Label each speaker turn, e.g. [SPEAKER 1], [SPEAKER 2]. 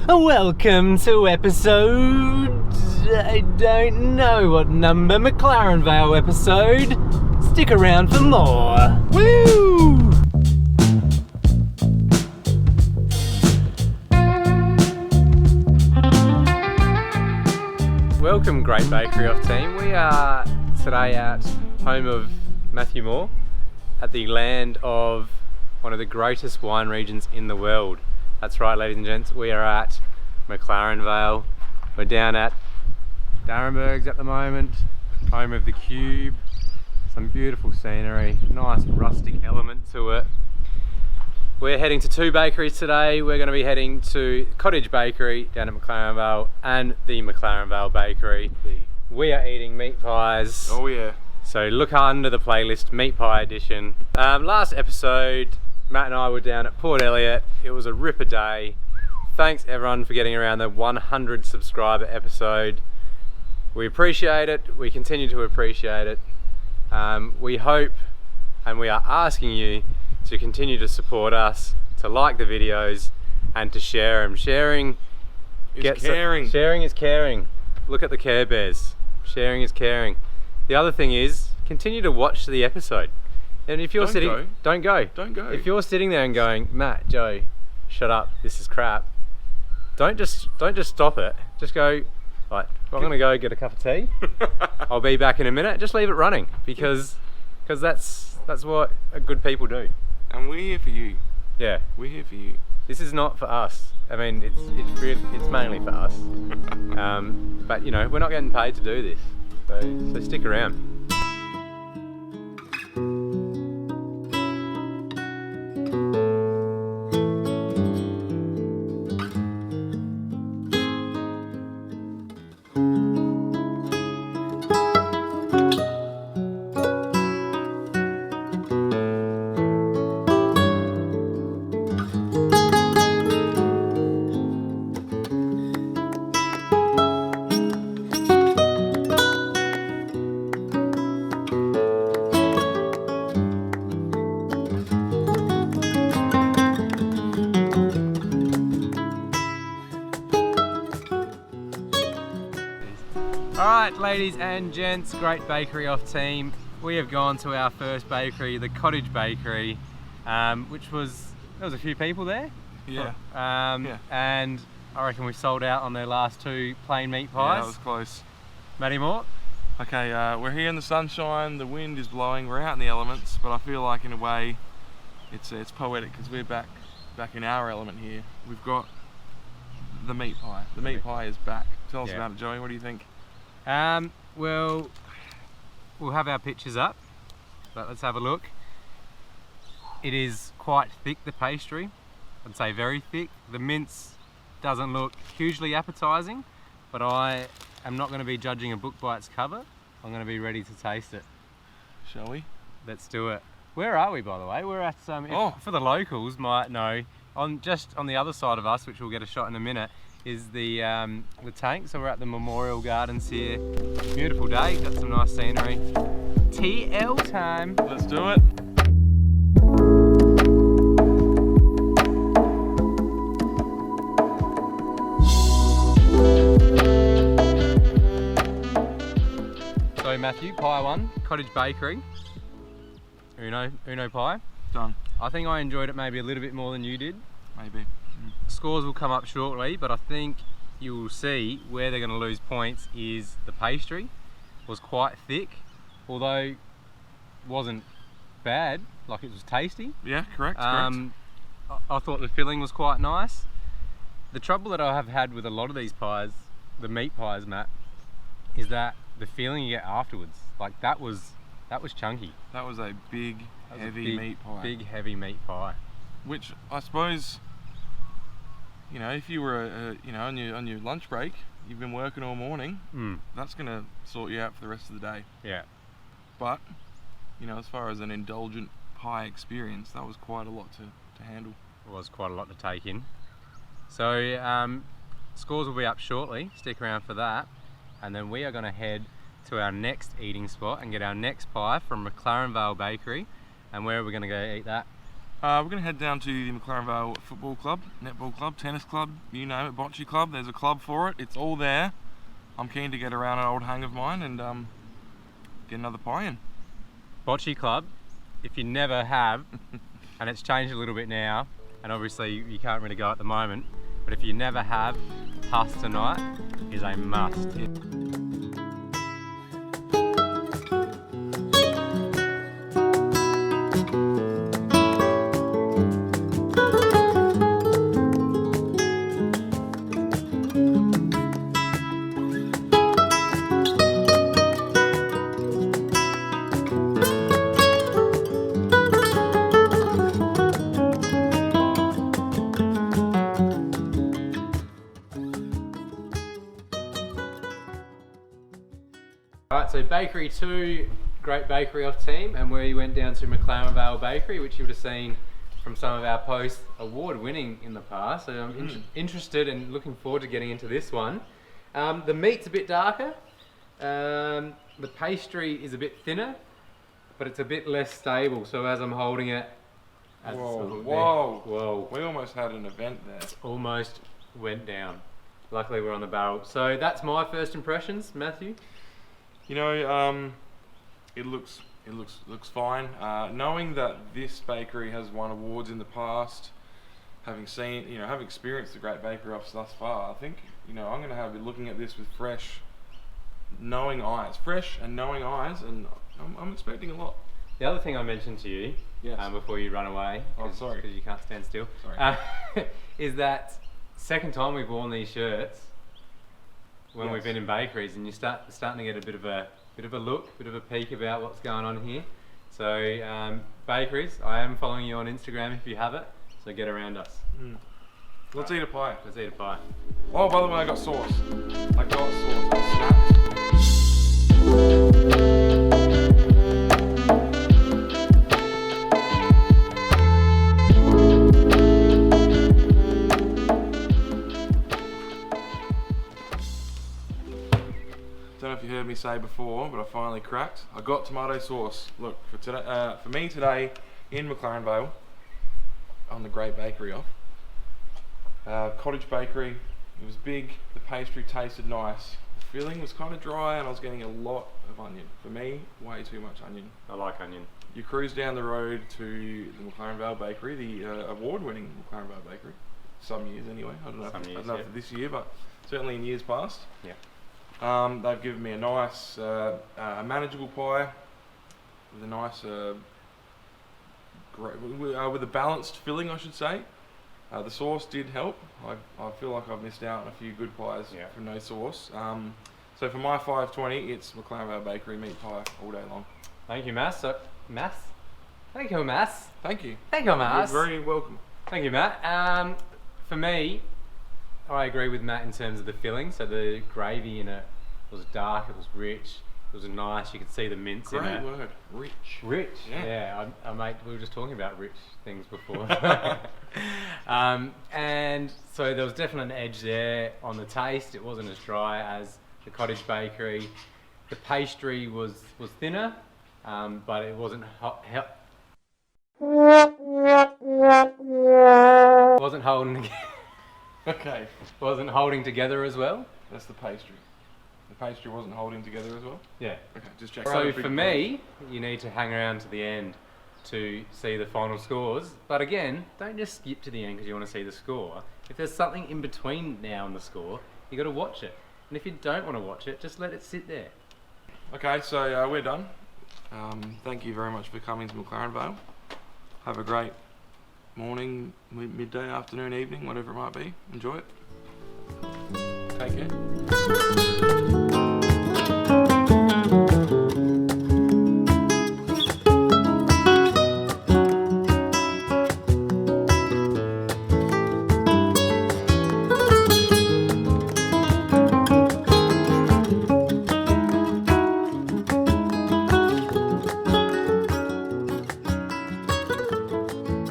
[SPEAKER 1] Welcome to episode... I don't know what number, McLaren Vale episode. Stick around for more. Woo! Welcome, Great Bakery Off team. We are today at home of Matthew Moore at the land of one of the greatest wine regions in the world. That's right, ladies and gents, we are at McLaren Vale. We're down at Darrenbergs at the moment, home of the Cube. Some beautiful scenery, nice rustic element to it. We're heading to two bakeries today. We're going to be heading to Cottage Bakery down at McLaren Vale and the McLaren Vale Bakery. We are eating meat pies.
[SPEAKER 2] Oh yeah.
[SPEAKER 1] So look under the playlist, meat pie edition. Last episode, Matt and I were down at Port Elliot. It was a ripper day. Thanks everyone for getting around the 100 subscriber episode. We appreciate it. We continue to appreciate it. We hope and we are asking you to continue to support us, to like the videos and to share them. Sharing is caring. Sharing is caring. Look at the Care Bears. Sharing is caring. The other thing is, continue to watch the episode. And if you're don't go. If you're sitting there and going, Matt, Joe, shut up, this is crap. Don't just stop it. Just go, right, I'm gonna go get a cup of tea. I'll be back in a minute. Just leave it running because that's what good people do.
[SPEAKER 2] And we're here for you.
[SPEAKER 1] Yeah.
[SPEAKER 2] We're here for you.
[SPEAKER 1] This is not for us. I mean, it's mainly for us. But you know, we're not getting paid to do this. So stick around. Alright, ladies and gents, Great Bakery Off team. We have gone to our first bakery, the Cottage Bakery, which was, there was a few people there.
[SPEAKER 2] Yeah.
[SPEAKER 1] And I reckon we sold out on their last two plain meat pies.
[SPEAKER 2] Yeah, that was close.
[SPEAKER 1] Matty Moore?
[SPEAKER 2] Okay, we're here in the sunshine, the wind is blowing, we're out in the elements, but I feel like in a way it's poetic because we're back in our element here. We've got the meat pie. The meat pie is back. Tell us about it, Joey, what do you think?
[SPEAKER 1] Well, we'll have our pictures up, but let's have a look. It is quite thick, the pastry. I'd say very thick. The mince doesn't look hugely appetizing, but I am not going to be judging a book by its cover. I'm going to be ready to taste it.
[SPEAKER 2] Shall we?
[SPEAKER 1] Let's do it. Where are we, by the way? We're at for the locals might know, just on the other side of us, which we'll get a shot in a minute, is the tank. So we're at the Memorial Gardens here. Beautiful day, got some nice scenery. TL time.
[SPEAKER 2] Let's do it.
[SPEAKER 1] So Matthew, pie one, Cottage Bakery. Uno pie.
[SPEAKER 2] Done.
[SPEAKER 1] I think I enjoyed it maybe a little bit more than you did.
[SPEAKER 2] Maybe.
[SPEAKER 1] Scores will come up shortly, but I think you will see where they're going to lose points is the pastry was quite thick, although wasn't bad, like it was tasty.
[SPEAKER 2] Yeah, correct.
[SPEAKER 1] I thought the filling was quite nice. The trouble that I have had with a lot of these pies, the meat pies, Matt, is that the feeling you get afterwards, like that was chunky.
[SPEAKER 2] That was a big, heavy meat pie.
[SPEAKER 1] Big, heavy meat pie.
[SPEAKER 2] Which I suppose, you know, if you were, on your lunch break, you've been working all morning, that's going to sort you out for the rest of the day. Yeah. But, you know, as far as an indulgent pie experience, that was quite a lot to handle.
[SPEAKER 1] It was quite a lot to take in. So, scores will be up shortly. Stick around for that. And then we are going to head to our next eating spot and get our next pie from McLaren Vale Bakery. And where are we going to go eat that?
[SPEAKER 2] We're going to head down to the McLaren Vale Football Club, Netball Club, Tennis Club, you name it, Bocce Club. There's a club for it. It's all there. I'm keen to get around an old hang of mine and get another pie in.
[SPEAKER 1] Bocce Club, if you never have, and it's changed a little bit now, and obviously you can't really go at the moment, but if you never have, Huss tonight is a must. Alright, so Bakery 2, great bakery off team, and we went down to McLaren Vale Bakery, which you would have seen from some of our posts, award winning in the past. So I'm interested and looking forward to getting into this one. The meat's a bit darker, the pastry is a bit thinner, but it's a bit less stable. So as I'm holding it, whoa,
[SPEAKER 2] we almost had an event there.
[SPEAKER 1] Almost went down. Luckily we're on the barrel. So that's my first impressions, Matthew.
[SPEAKER 2] You know, it looks fine. Knowing that this bakery has won awards in the past, having experienced the Great Bake Off thus far, I think, I'm going to be looking at this with fresh and knowing eyes, and I'm expecting a lot.
[SPEAKER 1] The other thing I mentioned to you, before you run away,
[SPEAKER 2] sorry,
[SPEAKER 1] because you can't stand still, is that second time we've worn these shirts. When we've been in bakeries, and you're starting to get a bit of a look, bit of a peek about what's going on here. So bakeries, I am following you on Instagram if you have it. So get around us.
[SPEAKER 2] Let's eat a pie.
[SPEAKER 1] Let's eat a pie.
[SPEAKER 2] Oh, by the way, I got sauce. Snapped. Don't know if you heard me say before, but I finally cracked. I got tomato sauce. Look, for me today in McLaren Vale, on the Great Bakery Off. Cottage bakery. It was big. The pastry tasted nice. The filling was kind of dry, and I was getting a lot of onion. For me, way too much onion.
[SPEAKER 1] I like onion.
[SPEAKER 2] You cruise down the road to the McLaren Vale Bakery, the award-winning McLaren Vale Bakery. Some years anyway. I don't know if for this year, but certainly in years past.
[SPEAKER 1] Yeah.
[SPEAKER 2] They've given me a nice, manageable pie with a nice, with a balanced filling, I should say. The sauce did help. I feel like I've missed out on a few good pies for no sauce. So for my 520, it's McLaren Vale Bakery meat pie all day long.
[SPEAKER 1] Thank you, Mass. Thank you, Mass.
[SPEAKER 2] Thank you.
[SPEAKER 1] Thank you, Mass.
[SPEAKER 2] You're very welcome.
[SPEAKER 1] Thank you, Matt. For me, I agree with Matt in terms of the filling. So the gravy in it was dark, it was rich, it was nice. You could see the mince in it.
[SPEAKER 2] Great word, rich.
[SPEAKER 1] Rich, yeah. Mate, we were just talking about rich things before. And so there was definitely an edge there on the taste. It wasn't as dry as the cottage bakery. The pastry was thinner, but it wasn't wasn't holding.
[SPEAKER 2] Okay.
[SPEAKER 1] Wasn't holding together as well.
[SPEAKER 2] That's the pastry. The pastry wasn't holding together as well?
[SPEAKER 1] Yeah.
[SPEAKER 2] Okay, just check.
[SPEAKER 1] So for me, you need to hang around to the end to see the final scores. But again, don't just skip to the end because you want to see the score. If there's something in between now and the score, you got to watch it. And if you don't want to watch it, just let it sit there.
[SPEAKER 2] Okay, so we're done. Thank you very much for coming to McLaren Vale. Have a great morning, midday, afternoon, evening, whatever it might be. Enjoy it. Take care.